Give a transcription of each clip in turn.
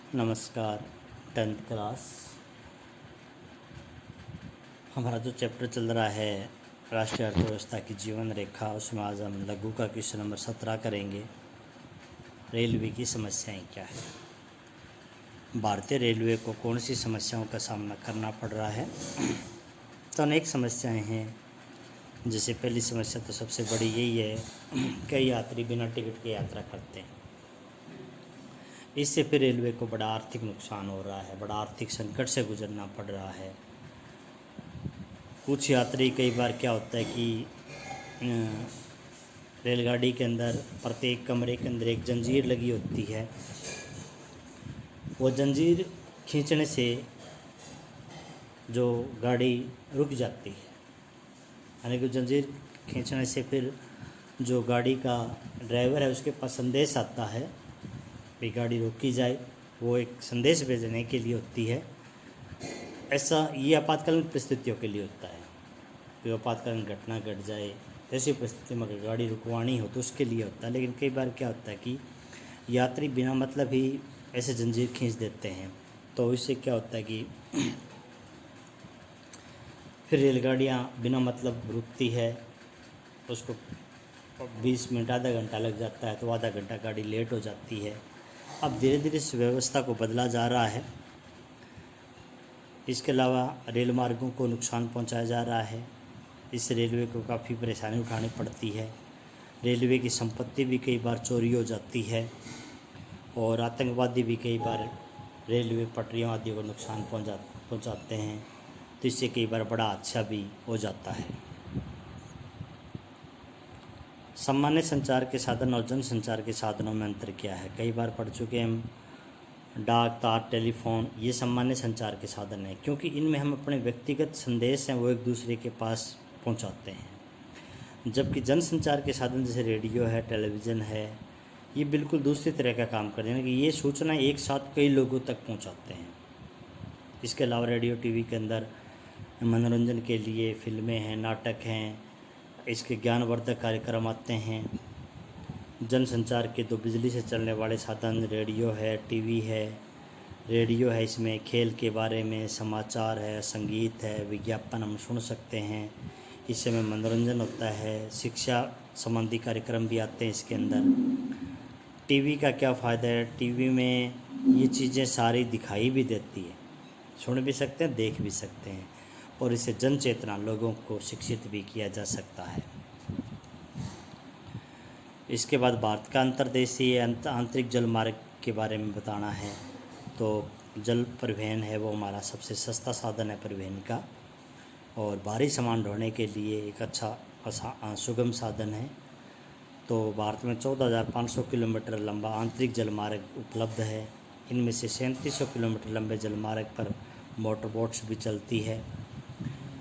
नमस्कार। 10th class हमारा जो चैप्टर चल रहा है राष्ट्रीय अर्थव्यवस्था की जीवन रेखा, उसमें आज हम लघु का क्वेश्चन नंबर 17 करेंगे। रेलवे की समस्याएं क्या है। भारतीय रेलवे को कौन सी समस्याओं का सामना करना पड़ रहा है। तो अनेक समस्याएं हैं। जैसे पहली समस्या तो सबसे बड़ी यही है, कई यात्री बिना टिकट के यात्रा करते हैं। इससे फिर रेलवे को बड़ा आर्थिक नुकसान हो रहा है, बड़ा आर्थिक संकट से गुजरना पड़ रहा है। कुछ यात्री कई बार क्या होता है कि रेलगाड़ी के अंदर प्रत्येक कमरे के अंदर एक जंजीर लगी होती है। वो जंजीर खींचने से जो गाड़ी रुक जाती है, यानी कि जंजीर खींचने से फिर जो गाड़ी का ड्राइवर है उसके पास संदेश आता है भी गाड़ी रोकी जाए। वो एक संदेश भेजने के लिए होती है। ऐसा ये आपातकालीन परिस्थितियों के लिए होता है कि आपातकालीन घटना घट जाए, ऐसी परिस्थिति में अगर गाड़ी रुकवानी हो तो उसके लिए होता है। लेकिन कई बार क्या होता है कि यात्री बिना मतलब ही ऐसे जंजीर खींच देते हैं, तो इससे क्या होता है कि फिर रेलगाड़ियाँ बिना मतलब रुकती है, उसको 20 मिनट आधा घंटा लग जाता है, तो आधा घंटा गाड़ी लेट हो जाती है। अब धीरे धीरे इस व्यवस्था को बदला जा रहा है। इसके अलावा रेल मार्गों को नुकसान पहुंचाया जा रहा है। इससे रेलवे को काफ़ी परेशानी उठानी पड़ती है। रेलवे की संपत्ति भी कई बार चोरी हो जाती है और आतंकवादी भी कई बार रेलवे पटरियों आदि को नुकसान पहुंचाते हैं, तो इससे कई बार बड़ा हादसा भी हो जाता है। सामान्य संचार के साधन और जन संचार के साधनों में अंतर क्या है। कई बार पढ़ चुके हम, डाक, तार, टेलीफोन ये सामान्य संचार के साधन हैं, क्योंकि इनमें हम अपने व्यक्तिगत संदेश हैं वो एक दूसरे के पास पहुंचाते हैं। जबकि जन संचार के साधन जैसे रेडियो है, टेलीविज़न है, ये बिल्कुल दूसरी तरह का काम करते हैं कि ये सूचना एक साथ कई लोगों तक पहुंचाते हैं। इसके अलावा रेडियो, टीवी के अंदर मनोरंजन के लिए फिल्में हैं, नाटक हैं, इसके ज्ञानवर्धक कार्यक्रम आते हैं। जनसंचार के तो बिजली से चलने वाले साधन रेडियो है, टीवी है। रेडियो है, इसमें खेल के बारे में समाचार है, संगीत है, विज्ञापन हम सुन सकते हैं। इससे में मनोरंजन होता है, शिक्षा संबंधी कार्यक्रम भी आते हैं इसके अंदर। टीवी का क्या फ़ायदा है, टीवी में ये चीज़ें सारी दिखाई भी देती है, सुन भी सकते हैं, देख भी सकते हैं, और इससे जन चेतना लोगों को शिक्षित भी किया जा सकता है। इसके बाद भारत का अंतर्देशीय आंतरिक जल मार्ग के बारे में बताना है। तो जल परिवहन है वो हमारा सबसे सस्ता साधन है परिवहन का, और भारी सामान ढोने के लिए एक अच्छा सुगम साधन है। तो भारत में 14,500 किलोमीटर लंबा आंतरिक जल मार्ग उपलब्ध है। इनमें से 3700 किलोमीटर लंबे जल मार्ग पर मोटर बोट्स भी चलती है।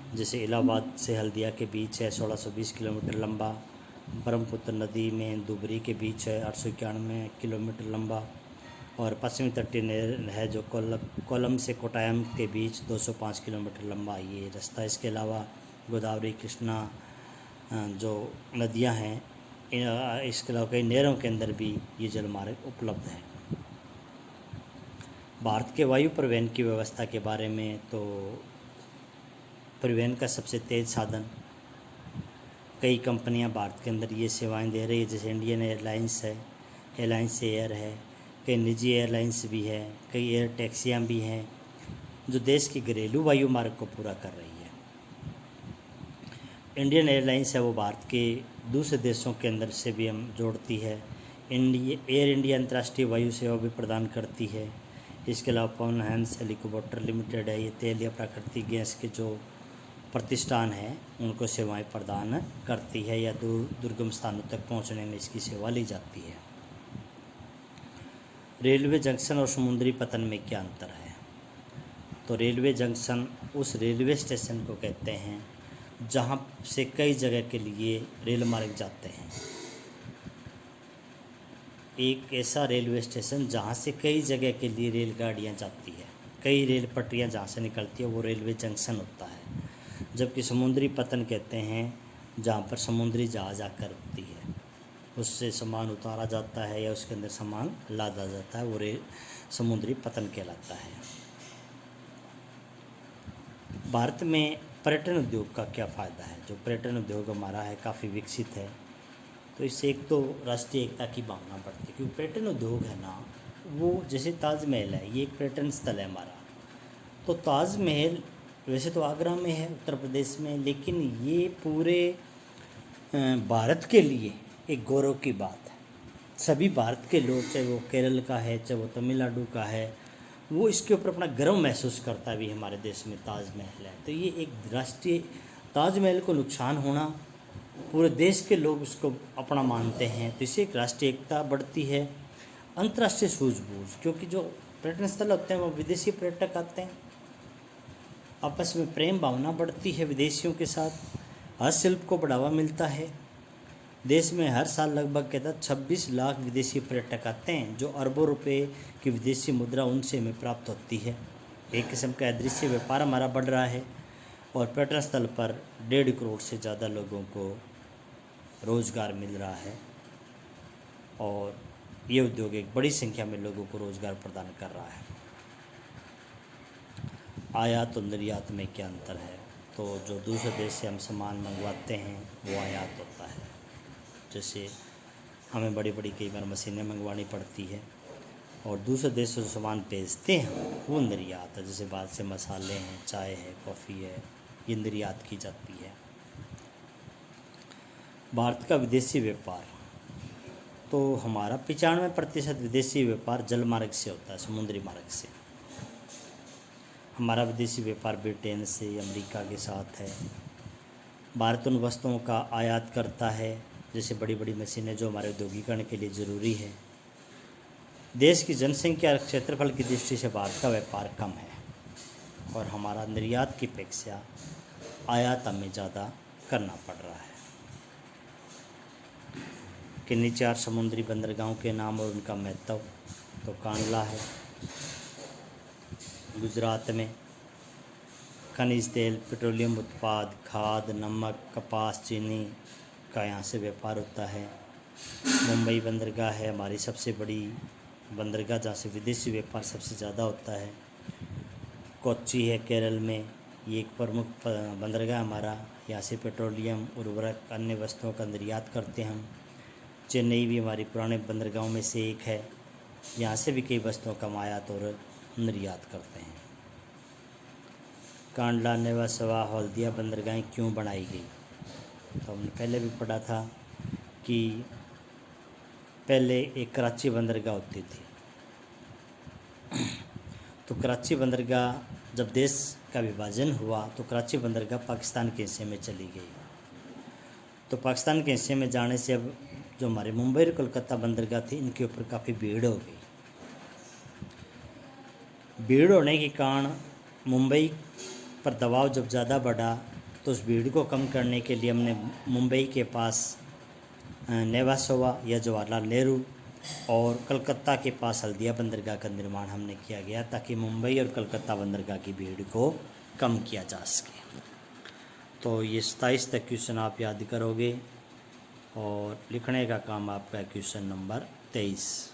जैसे इलाहाबाद से हल्दिया के बीच है 1620 किलोमीटर लंबा। ब्रह्मपुत्र नदी में दुबरी के बीच है 891 किलोमीटर लंबा। और पश्चिमी तटीय नहर है जो कोल्लम से कोट्टायम के बीच 205 किलोमीटर लंबा ये रास्ता। इसके अलावा गोदावरी, कृष्णा जो नदियां हैं, इसके अलावा कई नहरों के अंदर भी ये जलमार्ग उपलब्ध है। भारत के वायु परिवहन की व्यवस्था के बारे में, तो परिवहन का सबसे तेज़ साधन, कई कंपनियां भारत के अंदर ये सेवाएं दे रही है। जैसे इंडियन एयरलाइंस है, एयरलाइंस एयर है, कई निजी एयरलाइंस भी है, कई एयर टैक्सियाँ भी हैं जो देश की घरेलू वायु मार्ग को पूरा कर रही है। इंडियन एयरलाइंस है वो भारत के दूसरे देशों के अंदर से भी हम जोड़ती है। एयर इंडिया अंतर्राष्ट्रीय वायु सेवा भी प्रदान करती है। इसके अलावा पवन हंस हेलीकॉप्टर लिमिटेड है, ये तेल या प्राकृतिक गैस के जो प्रतिष्ठान है उनको सेवाएं प्रदान करती है, या दुर्गम स्थानों तक पहुंचने में इसकी सेवा ली जाती है। रेलवे जंक्शन और समुद्री पतन में क्या अंतर है। तो रेलवे जंक्शन उस रेलवे स्टेशन को कहते हैं जहां से कई जगह के लिए रेल मार्ग जाते हैं। एक ऐसा रेलवे स्टेशन जहां से कई जगह के लिए रेलगाड़ियां जाती है, कई रेल पटरियां जहां से निकलती है, वो रेलवे जंक्शन होता है। जबकि समुद्री पतन कहते हैं जहाँ पर समुद्री जहाज़ आकर रुकती है। उससे सामान उतारा जाता है या उसके अंदर सामान लादा जाता है, वो समुद्री पतन कहलाता है। भारत में पर्यटन उद्योग का क्या फ़ायदा है? जो पर्यटन उद्योग हमारा है काफ़ी विकसित है, तो इससे एक तो राष्ट्रीय एकता की भावना बढ़ती है, क्योंकि पर्यटन उद्योग है ना, वो जैसे ताजमहल है, ये एक पर्यटन स्थल है हमारा। तो ताजमहल वैसे तो आगरा में है, उत्तर प्रदेश में, लेकिन ये पूरे भारत के लिए एक गौरव की बात है। सभी भारत के लोग, चाहे वो केरल का है, चाहे वो तमिलनाडु का है, वो इसके ऊपर अपना गर्व महसूस करता है भी हमारे देश में ताजमहल है। तो ये एक राष्ट्रीय, ताजमहल को नुकसान होना, पूरे देश के लोग उसको अपना मानते हैं, तो इससे एक राष्ट्रीय एकता बढ़ती है। अंतर्राष्ट्रीय सूझबूझ, क्योंकि जो पर्यटन स्थल होते हैं वो विदेशी पर्यटक आते हैं, आपस में प्रेम भावना बढ़ती है विदेशियों के साथ, हस्तशिल्प को बढ़ावा मिलता है। देश में हर साल लगभग कहता 26 लाख विदेशी पर्यटक आते हैं, जो अरबों रुपए की विदेशी मुद्रा उनसे हमें प्राप्त होती है। एक किस्म का अदृश्य व्यापार हमारा बढ़ रहा है और पर्यटन स्थल पर 1.5 करोड़ से ज़्यादा लोगों को रोज़गार मिल रहा है और ये उद्योग एक बड़ी संख्या में लोगों को रोज़गार प्रदान कर रहा है। आयात और निर्यात में क्या अंतर है? तो जो दूसरे देश से हम सामान मंगवाते हैं वो आयात होता है। जैसे हमें बड़ी बड़ी कई बार मशीनें मंगवानी पड़ती है और दूसरे देश से जो सामान भेजते हैं वो निर्यात है। जैसे बाहर से मसाले हैं, चाय है, कॉफ़ी है, ये निर्यात की जाती है। भारत का विदेशी व्यापार, तो हमारा 95% विदेशी व्यापार जल मार्ग से होता है, समुद्री मार्ग से। हमारा विदेशी व्यापार ब्रिटेन से, अमेरिका के साथ है। भारत उन वस्तुओं का आयात करता है, जैसे बड़ी बड़ी मशीनें जो हमारे औद्योगिकरण के लिए ज़रूरी है। देश की जनसंख्या और क्षेत्रफल की दृष्टि से भारत का व्यापार कम है और हमारा निर्यात की अपेक्षा आयात हमें ज़्यादा करना पड़ रहा है। किन्हीं 4 समुद्री बंदरगाहों के नाम और उनका महत्व, तो कांडला है गुजरात में, खनिज तेल, पेट्रोलियम उत्पाद, खाद, नमक, कपास, चीनी का यहाँ से व्यापार होता है। मुंबई बंदरगाह है हमारी सबसे बड़ी बंदरगाह, जहाँ से विदेशी व्यापार सबसे ज़्यादा होता है। कोच्चि है केरल में, ये एक प्रमुख बंदरगाह हमारा, यहाँ से पेट्रोलियम, उर्वरक, अन्य वस्तुओं का निर्यात करते हैं हम। चेन्नई भी हमारी पुराने बंदरगाहों में से एक है, यहाँ से भी कई वस्तुओं का आयात और निर्यात करते हैं। कांडला, नेवासवा, हल्दिया बंदरगाहें क्यों बनाई गई? तो हमने पहले भी पढ़ा था कि पहले एक कराची बंदरगाह होती थी, तो कराची बंदरगाह जब देश का विभाजन हुआ तो कराची बंदरगाह पाकिस्तान के हिस्से में चली गई। तो पाकिस्तान के हिस्से में जाने से अब जो हमारे मुंबई और कोलकाता बंदरगाह थी, इनके ऊपर काफ़ी भीड़ हो गई। भीड़ होने के कारण मुंबई पर दबाव जब ज़्यादा बढ़ा, तो उस भीड़ को कम करने के लिए हमने मुंबई के पास नेवासोवा या जवाहरलाल नेहरू और कलकत्ता के पास हल्दिया बंदरगाह का निर्माण हमने किया गया, ताकि मुंबई और कलकत्ता बंदरगाह की भीड़ को कम किया जा सके। तो ये 27 तक क्वेश्चन आप याद करोगे और लिखने का काम आपका क्वेश्चन नंबर 23।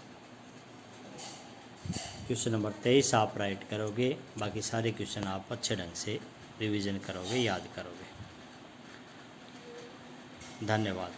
क्वेश्चन नंबर 23 आप राइट करोगे, बाकी सारे क्वेश्चन आप अच्छे ढंग से रिवीजन करोगे, याद करोगे। धन्यवाद।